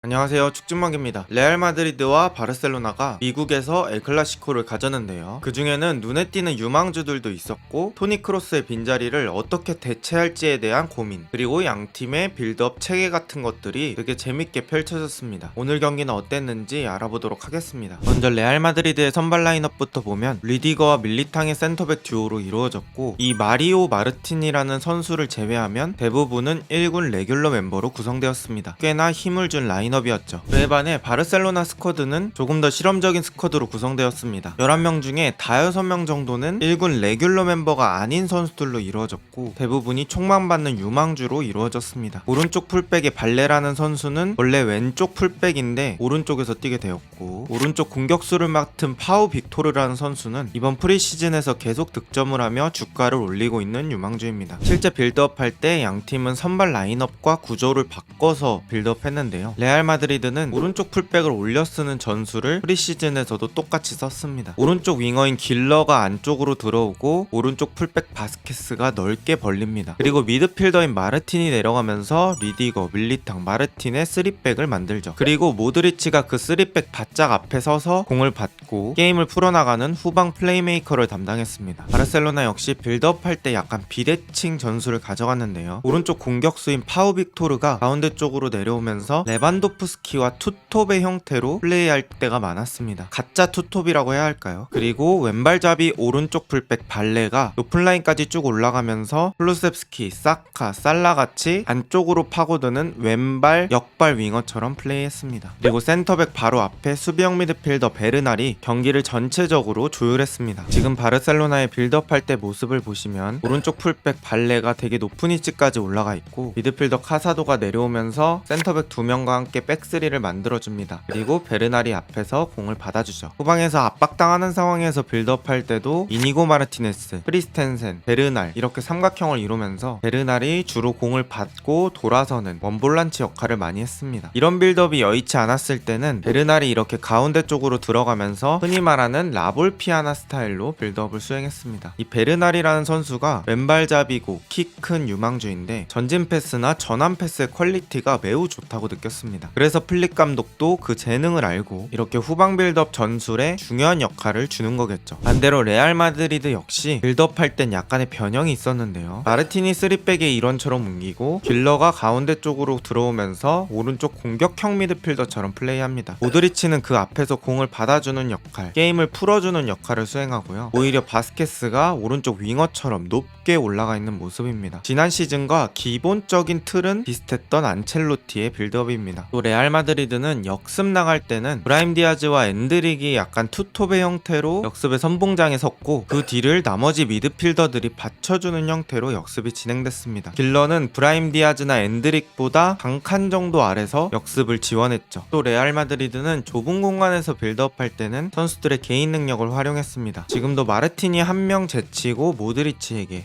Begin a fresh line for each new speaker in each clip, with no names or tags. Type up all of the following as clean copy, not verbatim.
안녕하세요, 축진먹입니다. 레알 마드리드와 바르셀로나가 미국에서 엘클라시코를 가졌는데요. 그 중에는 눈에 띄는 유망주들도 있었고 토니 크로스의 빈자리를 어떻게 대체할지에 대한 고민, 그리고 양 팀의 빌드업 체계 같은 것들이 되게 재밌게 펼쳐졌습니다. 오늘 경기는 어땠는지 알아보도록 하겠습니다. 먼저 레알 마드리드의 선발 라인업부터 보면 리디거와 밀리탕의 센터백 듀오로 이루어졌고, 이 마리오 마르틴이라는 선수를 제외하면 대부분은 1군 레귤러 멤버로 구성되었습니다. 꽤나 힘을 준 라인업이었죠. 그에 반해 바르셀로나 스쿼드는 조금 더 실험적인 스쿼드로 구성되었습니다. 11명 중에 다여섯 명 정도는 1군 레귤러 멤버가 아닌 선수들로 이루어졌고, 대부분이 총망받는 유망주로 이루어졌습니다. 오른쪽 풀백의 발레라는 선수는 원래 왼쪽 풀백인데 오른쪽에서 뛰게 되었고, 오른쪽 공격수를 맡은 파우 빅토르라는 선수는 이번 프리시즌에서 계속 득점을 하며 주가를 올리고 있는 유망주입니다. 실제 빌드업 할 때 양팀은 선발 라인업과 구조를 바꿔서 빌드업 했는데요. 레알 마드리드는 오른쪽 풀백을 올려 쓰는 전술을 프리시즌에서도 똑같이 썼습니다. 오른쪽 윙어인 길러가 안쪽으로 들어오고 오른쪽 풀백 바스케스가 넓게 벌립니다. 그리고 미드필더인 마르틴이 내려가면서 리디거, 밀리탕, 마르틴의 3백을 만들죠. 그리고 모드리치가 그 3백 바짝 앞에 서서 공을 받고 게임을 풀어나가는 후방 플레이메이커를 담당했습니다. 바르셀로나 역시 빌드업 할 때 약간 비대칭 전술을 가져갔는데요. 오른쪽 공격수인 파우 빅토르가 가운데 쪽으로 내려오면서 레반도프스키와 투톱의 형태로 플레이할 때가 많았습니다. 가짜 투톱이라고 해야 할까요? 그리고 왼발잡이 오른쪽 풀백 발레가 높은 라인까지 쭉 올라가면서 플루셉스키, 사카, 살라같이 안쪽으로 파고드는 왼발 역발 윙어처럼 플레이했습니다. 그리고 센터백 바로 앞에 수비형 미드필더 베르날이 경기를 전체적으로 조율했습니다. 지금 바르셀로나의 빌드업 할 때 모습을 보시면 오른쪽 풀백 발레가 되게 높은 위치까지 올라가 있고, 미드필더 카사도가 내려오면서 센터백 2명과 함께 백스리를 만들어줍니다. 그리고 베르날이 앞에서 공을 받아주죠. 후방에서 압박당하는 상황에서 빌드업 할 때도 이니고 마르티네스, 크리스텐센, 베르날 이렇게 삼각형을 이루면서 베르날이 주로 공을 받고 돌아서는 원볼란치 역할을 많이 했습니다. 이런 빌드업이 여의치 않았을 때는 베르날이 이렇게 가운데 쪽으로 들어가면서 흔히 말하는 라볼 피아나 스타일로 빌드업을 수행했습니다. 이 베르날이라는 선수가 왼발잡이고 키 큰 유망주인데 전진 패스나 전환 패스의 퀄리티가 매우 좋다고 느꼈습니다. 그래서 플릭 감독도 그 재능을 알고 이렇게 후방 빌드업 전술에 중요한 역할을 주는 거겠죠. 반대로 레알 마드리드 역시 빌드업 할 땐 약간의 변형이 있었는데요. 마르티니 3백에 이런처럼 옮기고 길러가 가운데 쪽으로 들어오면서 오른쪽 공격형 미드필더처럼 플레이합니다. 모드리치는 그 앞에서 공을 받아주는 역할, 게임을 풀어주는 역할을 수행하고요. 오히려 바스케스가 오른쪽 윙어처럼 높게 올라가 있는 모습입니다. 지난 시즌과 기본적인 틀은 비슷했던 안첼로티의 빌드업입니다. 또 레알 마드리드는 역습 나갈 때는 브라임 디아즈와 엔드릭이 약간 투톱의 형태로 역습의 선봉장에 섰고, 그 뒤를 나머지 미드필더들이 받쳐주는 형태로 역습이 진행됐습니다. 길러는 브라임 디아즈나 엔드릭보다 한 칸 정도 아래서 역습을 지원했죠. 또 레알 마드리드는 좁은 공간에서 빌드업 할 때는 선수들의 개인 능력을 활용했습니다. 지금도 마르틴이 한 명 제치고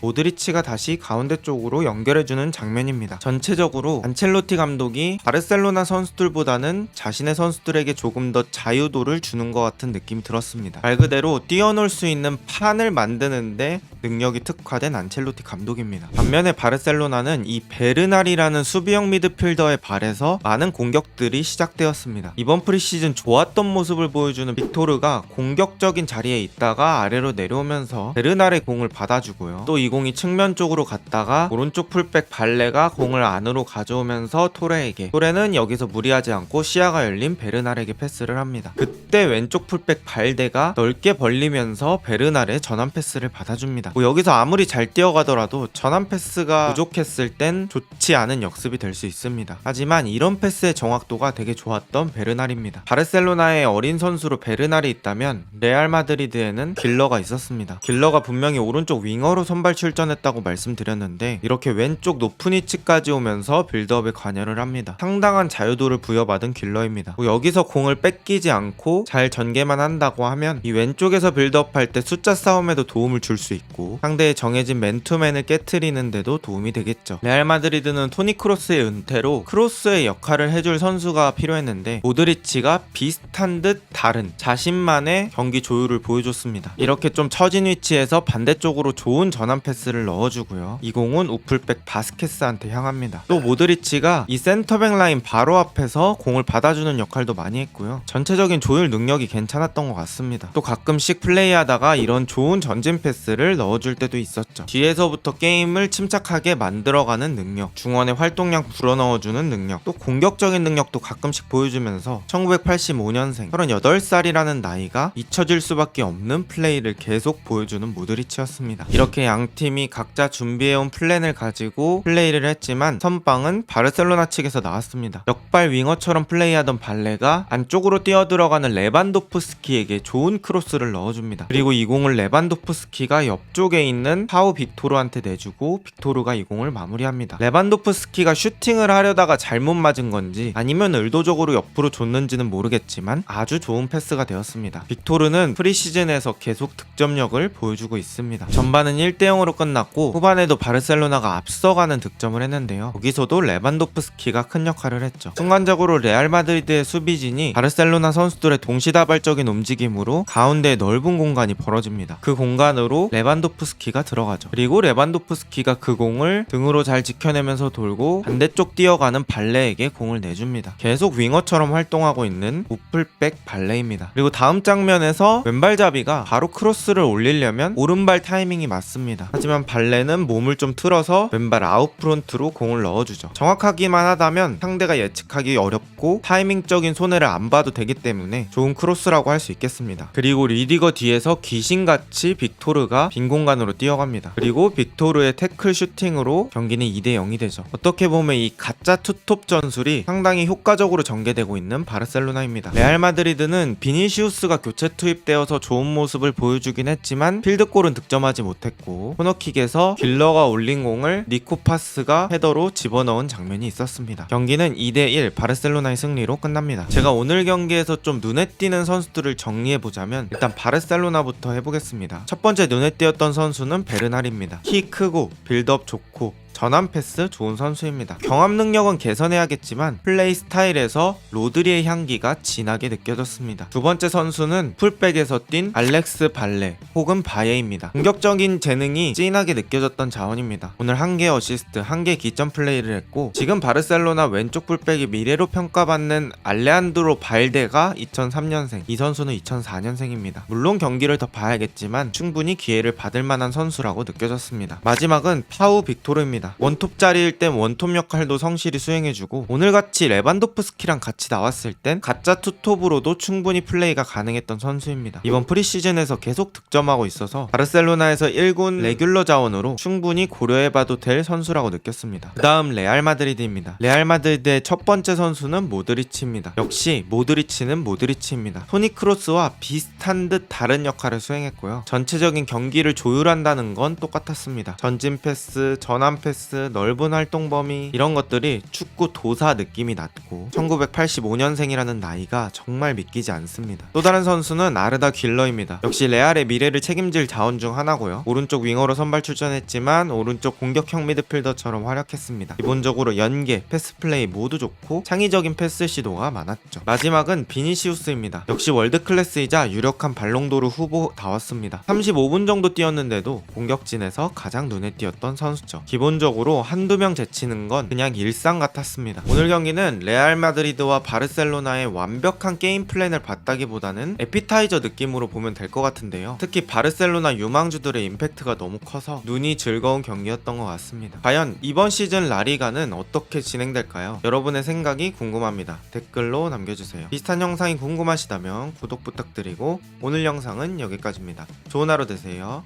모드리치가 다시 가운데 쪽으로 연결해주는 장면입니다. 전체적으로 안첼로티 감독이 바르셀로나 선수들보다는 자신의 선수들에게 조금 더 자유도를 주는 것 같은 느낌이 들었습니다. 말 그대로 뛰어놀 수 있는 판을 만드는데 능력이 특화된 안첼로티 감독입니다. 반면에 바르셀로나는 이 베르날이라는 수비형 미드필더의 발에서 많은 공격들이 시작되었습니다. 이번 프리시즌 좋았던 모습을 보여주는 빅토르가 공격적인 자리에 있다가 아래로 내려오면서 베르날의 공을 받아주고요. 또 이 공이 측면 쪽으로 갔다가 오른쪽 풀백 발레가 공을 안으로 가져오면서 토레는 여기서 무리하지 않고 시야가 열린 베르날에게 패스를 합니다. 그때 왼쪽 풀백 발데가 넓게 벌리면서 베르날의 전환 패스를 받아줍니다. 여기서 아무리 잘 뛰어가더라도 전환 패스가 부족했을 땐 좋지 않은 역습이 될 수 있습니다. 하지만 이런 패스의 정확도가 되게 좋았던 베르날입니다. 바르셀로나의 어린 선수로 베르날이 있다면 레알 마드리드에는 길러가 있었습니다. 길러가 분명히 오른쪽 윙어로 선발 출전했다고 말씀드렸는데 이렇게 왼쪽 높은 위치까지 오면서 빌드업에 관여를 합니다. 상당한 자유도를 부여받은 길러입니다. 여기서 공을 뺏기지 않고 잘 전개만 한다고 하면 이 왼쪽에서 빌드업 할 때 숫자 싸움에도 도움을 줄 수 있고, 있고 상대의 정해진 맨투맨을 깨트리는 데도 도움이 되겠죠. 레알 마드리드는 토니 크로스의 은퇴로 크로스의 역할을 해줄 선수가 필요했는데 모드리치가 비슷한 듯 다른 자신만의 경기 조율을 보여줬습니다. 이렇게 좀 처진 위치에서 반대쪽으로 좋은 전환 패스를 넣어주고요. 이 공은 우풀백 바스케스한테 향합니다. 또 모드리치가 이 센터백 라인 바로 앞에서 공을 받아주는 역할도 많이 했고요. 전체적인 조율 능력이 괜찮았던 것 같습니다. 또 가끔씩 플레이하다가 이런 좋은 전진 패스를 넣어줄 때도 있었죠. 뒤에서부터 게임을 침착하게 만들어가는 능력, 중원의 활동량 불어넣어주는 능력, 또 공격적인 능력도 가끔씩 보여주면서 1985년생 38살이라는 나이가 잊혀질 수밖에 없는 플레이를 계속 보여주는 모드리치였습니다. 이렇게 양 팀이 각자 준비해온 플랜을 가지고 플레이를 했지만 선빵은 바르셀로나 측에서 나왔습니다. 역발 윙어처럼 플레이하던 발레가 안쪽으로 뛰어들어가는 레반도프스키에게 좋은 크로스를 넣어줍니다. 그리고 이 공을 레반도프스키가 옆쪽에 있는 파우 빅토르한테 내주고 빅토르가 이 공을 마무리합니다. 레반도프스키가 슈팅을 하려다가 잘못 맞은 건지 아니면 의도적으로 옆으로 줬는지는 모르겠지만 아주 좋은 패스가 되었습니다. 빅토르는 프리시즌에서 계속 득점력을 보여주고 있습니다. 전반은 1대0으로 끝났고 후반에도 바르셀로나가 앞서가는 득점을 했는데요. 여기서도 레반도프스키가 큰 역할을 했죠. 순간적으로 레알 마드리드의 수비진이 바르셀로나 선수들의 동시다발적인 움직임으로 가운데에 넓은 공간이 벌어집니다. 그 공간으로 레반도프스키가 들어가죠. 그리고 레반도프스키가 그 공을 등으로 잘 지켜내면서 돌고 반대쪽 뛰어가는 발레에게 공을 내줍니다. 계속 윙어처럼 활동하고 있는 우플백 발레입니다. 그리고 다음 장면에서 왼발잡이가 바로 크로스를 올리려면 오른발 타이밍이 맞습니다. 하지만 발레는 몸을 좀 틀어서 왼발 아웃프론트로 공을 넣어주죠. 정확하기만 하다면 상대가 예측하기 어렵고 타이밍적인 손해를 안 봐도 되기 때문에 좋은 크로스라고 할 수 있겠습니다. 그리고 리디거 뒤에서 귀신같이 빅토르가 빈 공간으로 뛰어갑니다. 그리고 빅토르의 태클 슈팅으로 경기는 2대0이 되죠. 어떻게 보면 이 가짜 투톱 전술이 상당히 효과적으로 전개되고 있는 바르셀로나입니다. 레알 마드리드는 비니시우스가 교체 투입되어서 좋은 모습을 보여주긴 했지만 필드골은 득점하지 못했고 코너킥에서 길러가 올린 공을 니코파스가 헤더로 집어넣은 장면이 있었습니다. 경기는 2대1 바르셀로나의 승리로 끝납니다. 제가 오늘 경기에서 좀 눈에 띄는 선수들을 정리해보자면 일단 바르셀로나부터 해보겠습니다. 첫 번째 눈에 띄었던 선수는 베르날입니다. 키 크고 빌드업 좋고 전환 패스 좋은 선수입니다. 경합 능력은 개선해야겠지만 플레이 스타일에서 로드리의 향기가 진하게 느껴졌습니다. 두 번째 선수는 풀백에서 뛴 알렉스 발레 혹은 바예입니다. 공격적인 재능이 진하게 느껴졌던 자원입니다. 오늘 1개 어시스트, 1개 기점 플레이를 했고 지금 바르셀로나 왼쪽 풀백이 미래로 평가받는 알레한드로 발데가 2003년생, 이 선수는 2004년생입니다. 물론 경기를 더 봐야겠지만 충분히 기회를 받을 만한 선수라고 느껴졌습니다. 마지막은 파우 빅토르입니다. 원톱 자리일 땐 원톱 역할도 성실히 수행해주고 오늘같이 레반도프스키랑 같이 나왔을 땐 가짜 투톱으로도 충분히 플레이가 가능했던 선수입니다. 이번 프리시즌에서 계속 득점하고 있어서 바르셀로나에서 1군 레귤러 자원으로 충분히 고려해봐도 될 선수라고 느꼈습니다. 그 다음 레알 마드리드입니다. 레알 마드리드의 첫 번째 선수는 모드리치입니다. 역시 모드리치는 모드리치입니다. 토니 크로스와 비슷한 듯 다른 역할을 수행했고요. 전체적인 경기를 조율한다는 건 똑같았습니다. 전진 패스, 전환 패스, 넓은 활동 범위 이런 것들이 축구 도사 느낌이 났고 1985년생이라는 나이가 정말 믿기지 않습니다. 또 다른 선수는 아르다 귓러입니다. 역시 레알의 미래를 책임질 자원 중 하나고요. 오른쪽 윙어로 선발 출전했지만 오른쪽 공격형 미드필더처럼 활약했습니다. 기본적으로 연계, 패스 플레이 모두 좋고 창의적인 패스 시도가 많았죠. 마지막은 비니시우스입니다. 역시 월드클래스이자 유력한 발롱도르 후보다웠습니다. 35분 정도 뛰었는데도 공격진에서 가장 눈에 띄었던 선수죠. 기본적으로 한두 명 제치는 건 그냥 일상 같았습니다. 오늘 경기는 레알 마드리드와 바르셀로나의 완벽한 게임 플랜을 봤다기보다는 에피타이저 느낌으로 보면 될 것 같은데요. 특히 바르셀로나 유망주들의 임팩트가 너무 커서 눈이 즐거운 경기였던 것 같습니다. 과연 이번 시즌 라리가는 어떻게 진행될까요? 여러분의 생각이 궁금합니다. 댓글로 남겨주세요. 비슷한 영상이 궁금하시다면 구독 부탁드리고 오늘 영상은 여기까지입니다. 좋은 하루 되세요.